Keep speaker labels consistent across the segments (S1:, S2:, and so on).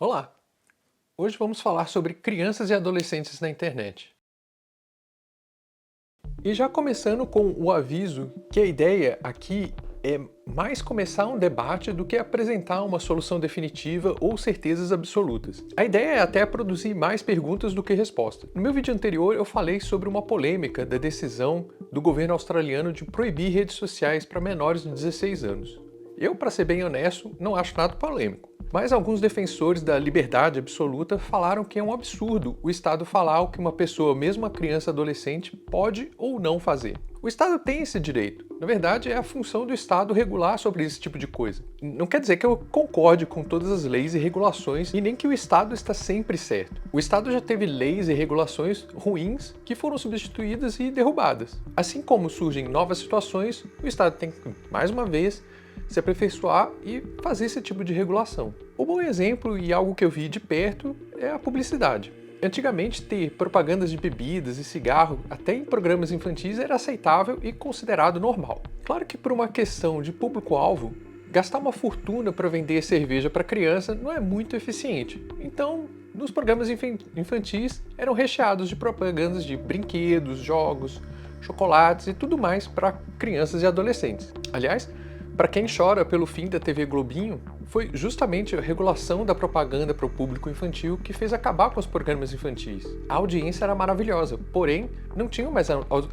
S1: Olá! Hoje vamos falar sobre crianças e adolescentes na internet. E já começando com o aviso que a ideia aqui é mais começar um debate do que apresentar uma solução definitiva ou certezas absolutas. A ideia é até produzir mais perguntas do que respostas. No meu vídeo anterior eu falei sobre uma polêmica da decisão do governo australiano de proibir redes sociais para menores de 16 anos. Eu, para ser bem honesto, não acho nada polêmico. Mas alguns defensores da liberdade absoluta falaram que é um absurdo o Estado falar o que uma pessoa, mesmo uma criança adolescente, pode ou não fazer. O Estado tem esse direito. Na verdade, é a função do Estado regular sobre esse tipo de coisa. Não quer dizer que eu concorde com todas as leis e regulações e nem que o Estado está sempre certo. O Estado já teve leis e regulações ruins que foram substituídas e derrubadas. Assim como surgem novas situações, o Estado tem que, mais uma vez, se aperfeiçoar e fazer esse tipo de regulação. Um bom exemplo e algo que eu vi de perto é a publicidade. Antigamente, ter propagandas de bebidas e cigarro, até em programas infantis, era aceitável e considerado normal. Claro que por uma questão de público-alvo, gastar uma fortuna para vender cerveja para criança não é muito eficiente. Então, nos programas infantis eram recheados de propagandas de brinquedos, jogos, chocolates e tudo mais para crianças e adolescentes. Aliás, para quem chora pelo fim da TV Globinho, foi justamente a regulação da propaganda para o público infantil que fez acabar com os programas infantis. A audiência era maravilhosa, porém não tinham mais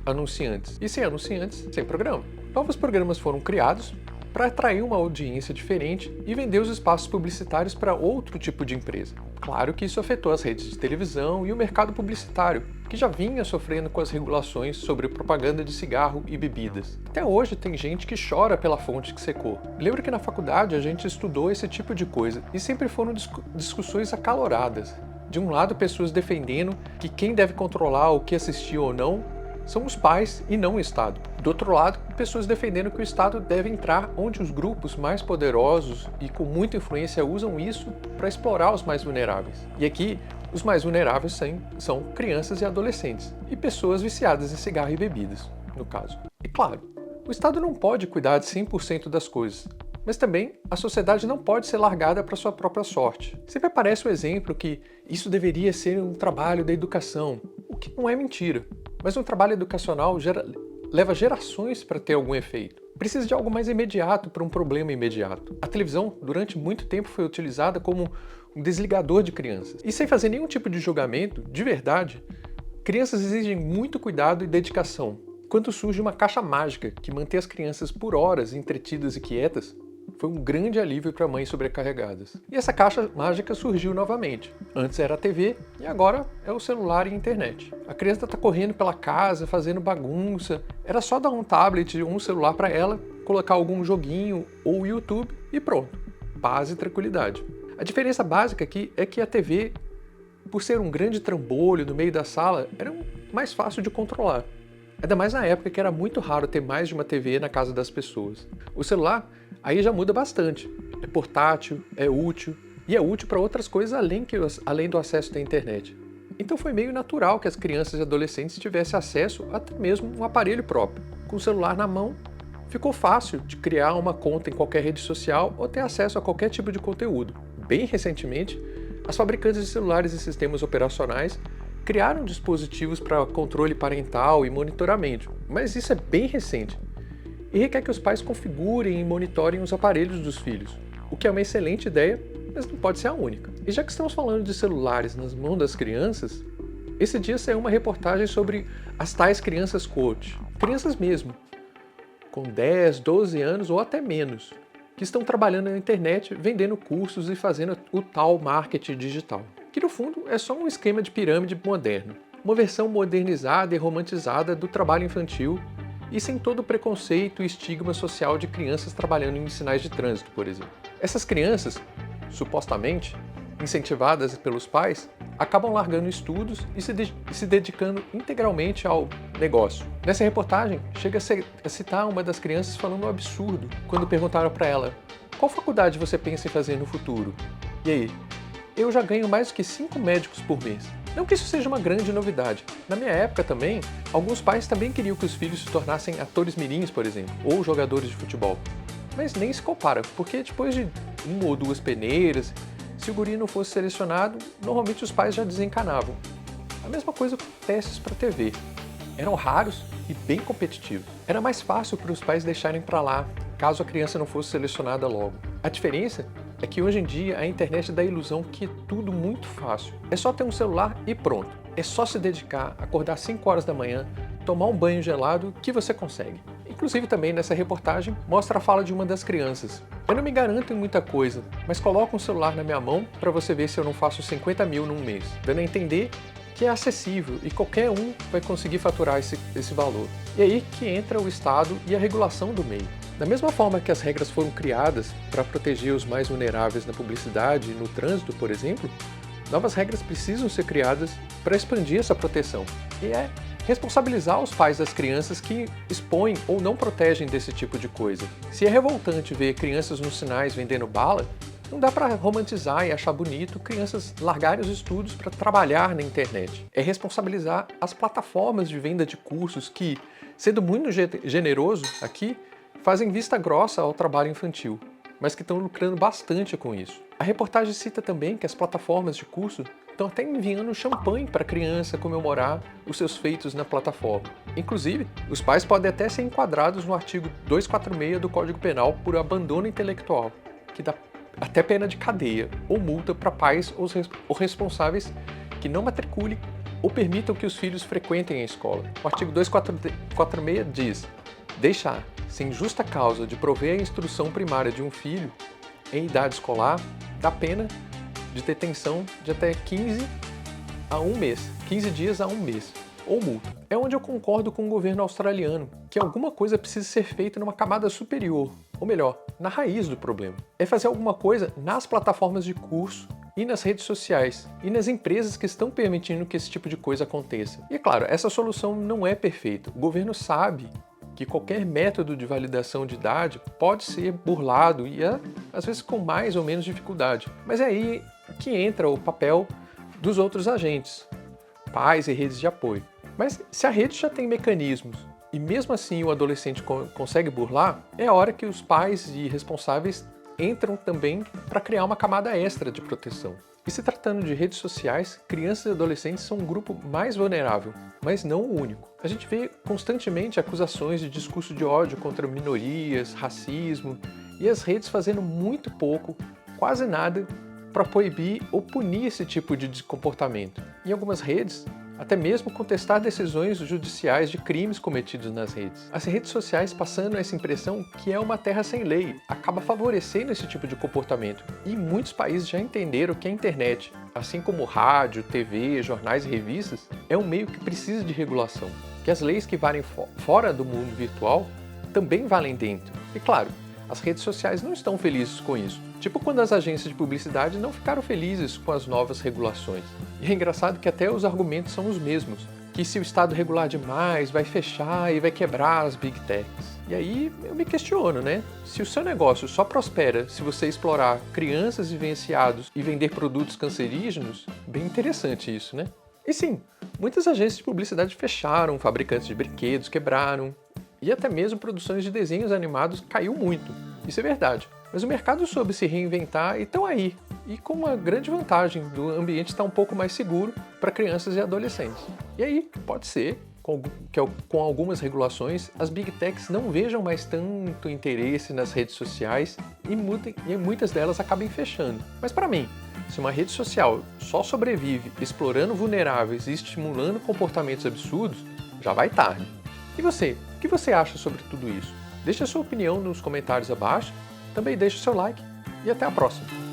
S1: anunciantes. E sem anunciantes, sem programa. Novos programas foram criados para atrair uma audiência diferente e vender os espaços publicitários para outro tipo de empresa. Claro que isso afetou as redes de televisão e o mercado publicitário, que já vinha sofrendo com as regulações sobre propaganda de cigarro e bebidas. Até hoje tem gente que chora pela fonte que secou. Lembro que na faculdade a gente estudou esse tipo de coisa e sempre foram discussões acaloradas. De um lado, pessoas defendendo que quem deve controlar o que assistir ou não são os pais e não o Estado. Do outro lado, pessoas defendendo que o Estado deve entrar onde os grupos mais poderosos e com muita influência usam isso para explorar os mais vulneráveis. E aqui, os mais vulneráveis são crianças e adolescentes, e pessoas viciadas em cigarro e bebidas, no caso. E claro, o Estado não pode cuidar de 100% das coisas, mas também a sociedade não pode ser largada para sua própria sorte. Sempre aparece o exemplo que isso deveria ser um trabalho da educação, o que não é mentira. Mas um trabalho educacional leva gerações para ter algum efeito. Precisa de algo mais imediato para um problema imediato. A televisão, durante muito tempo, foi utilizada como um desligador de crianças. E sem fazer nenhum tipo de julgamento, de verdade, crianças exigem muito cuidado e dedicação. Quando surge uma caixa mágica que mantém as crianças por horas entretidas e quietas, foi um grande alívio para mães sobrecarregadas. E essa caixa mágica surgiu novamente. Antes era a TV e agora é o celular e a internet. A criança está correndo pela casa, fazendo bagunça. Era só dar um tablet ou um celular para ela, colocar algum joguinho ou o YouTube e pronto. Paz e tranquilidade. A diferença básica aqui é que a TV, por ser um grande trambolho no meio da sala, era mais fácil de controlar. Ainda mais na época que era muito raro ter mais de uma TV na casa das pessoas. O celular aí já muda bastante. É portátil, é útil, e é útil para outras coisas além do acesso da internet. Então foi meio natural que as crianças e adolescentes tivessem acesso até mesmo um aparelho próprio. Com o celular na mão, ficou fácil de criar uma conta em qualquer rede social ou ter acesso a qualquer tipo de conteúdo. Bem recentemente, as fabricantes de celulares e sistemas operacionais criaram dispositivos para controle parental e monitoramento, mas isso é bem recente e requer que os pais configurem e monitorem os aparelhos dos filhos, o que é uma excelente ideia, mas não pode ser a única. E já que estamos falando de celulares nas mãos das crianças, esse dia saiu uma reportagem sobre as tais crianças coach, crianças mesmo, com 10, 12 anos ou até menos, que estão trabalhando na internet, vendendo cursos e fazendo o tal marketing digital. Que no fundo é só um esquema de pirâmide moderno, uma versão modernizada e romantizada do trabalho infantil e sem todo o preconceito e estigma social de crianças trabalhando em sinais de trânsito, por exemplo. Essas crianças, supostamente, incentivadas pelos pais, acabam largando estudos e se dedicando integralmente ao negócio. Nessa reportagem, chega a citar uma das crianças falando um absurdo quando perguntaram para ela: qual faculdade você pensa em fazer no futuro? E aí? Eu já ganho mais do que 5 médicos por mês. Não que isso seja uma grande novidade. Na minha época também, alguns pais também queriam que os filhos se tornassem atores mirins, por exemplo, ou jogadores de futebol. Mas nem se compara, porque depois de 1 ou 2 peneiras Se o guri não fosse selecionado, normalmente os pais já desencanavam. A mesma coisa com testes para TV. Eram raros e bem competitivos. Era mais fácil para os pais deixarem para lá, caso a criança não fosse selecionada logo. A diferença é que hoje em dia a internet dá a ilusão que é tudo muito fácil. É só ter um celular e pronto. É só se dedicar, acordar às 5 horas da manhã, tomar um banho gelado que você consegue. Inclusive também nessa reportagem mostra a fala de uma das crianças. Eu não me garanto em muita coisa, mas coloco um celular na minha mão para você ver se eu não faço 50 mil num mês, dando a entender que é acessível e qualquer um vai conseguir faturar esse valor. E aí que entra o Estado e a regulação do meio. Da mesma forma que as regras foram criadas para proteger os mais vulneráveis na publicidade e no trânsito, por exemplo, novas regras precisam ser criadas para expandir essa proteção. E é responsabilizar os pais das crianças que expõem ou não protegem desse tipo de coisa. Se é revoltante ver crianças nos sinais vendendo bala, não dá para romantizar e achar bonito crianças largarem os estudos para trabalhar na internet. É responsabilizar as plataformas de venda de cursos que, sendo muito generoso aqui, fazem vista grossa ao trabalho infantil, mas que estão lucrando bastante com isso. A reportagem cita também que as plataformas de curso estão até enviando champanhe para a criança comemorar os seus feitos na plataforma. Inclusive, os pais podem até ser enquadrados no artigo 246 do Código Penal por abandono intelectual, que dá até pena de cadeia ou multa para pais ou responsáveis que não matriculem ou permitam que os filhos frequentem a escola. O artigo 246 diz: deixar, sem justa causa, de prover a instrução primária de um filho em idade escolar, dá pena de detenção de até 15 dias a um mês, ou multa. É onde eu concordo com o governo australiano, que alguma coisa precisa ser feita numa camada superior, ou melhor, na raiz do problema. É fazer alguma coisa nas plataformas de curso e nas redes sociais, e nas empresas que estão permitindo que esse tipo de coisa aconteça. E claro, essa solução não é perfeita. O governo sabe que qualquer método de validação de idade pode ser burlado e às vezes com mais ou menos dificuldade. Mas é aí que entra o papel dos outros agentes, pais e redes de apoio. Mas se a rede já tem mecanismos e mesmo assim o adolescente consegue burlar, é a hora que os pais e responsáveis entram também para criar uma camada extra de proteção. E se tratando de redes sociais, crianças e adolescentes são um grupo mais vulnerável, mas não o único. A gente vê constantemente acusações de discurso de ódio contra minorias, racismo, e as redes fazendo muito pouco, quase nada, para proibir ou punir esse tipo de comportamento. Em algumas redes, até mesmo contestar decisões judiciais de crimes cometidos nas redes. As redes sociais passando essa impressão que é uma terra sem lei, acaba favorecendo esse tipo de comportamento. E muitos países já entenderam que a internet, assim como rádio, TV, jornais e revistas, é um meio que precisa de regulação. Que as leis que valem fora do mundo virtual também valem dentro. E claro, as redes sociais não estão felizes com isso. Tipo quando as agências de publicidade não ficaram felizes com as novas regulações. E é engraçado que até os argumentos são os mesmos. Que se o Estado regular demais, vai fechar e vai quebrar as Big Techs. E aí eu me questiono, né? Se o seu negócio só prospera se você explorar crianças vivenciados e vender produtos cancerígenos, bem interessante isso, né? E sim, muitas agências de publicidade fecharam, fabricantes de brinquedos quebraram, e até mesmo produções de desenhos animados caiu muito. Isso é verdade. Mas o mercado soube se reinventar e estão aí. E com uma grande vantagem do ambiente estar um pouco mais seguro para crianças e adolescentes. E aí, pode ser que com algumas regulações as Big Techs não vejam mais tanto interesse nas redes sociais e muitas delas acabem fechando. Mas para mim, se uma rede social só sobrevive explorando vulneráveis e estimulando comportamentos absurdos, já vai tarde. E você? O que você acha sobre tudo isso? Deixe a sua opinião nos comentários abaixo, também deixe o seu like e até a próxima!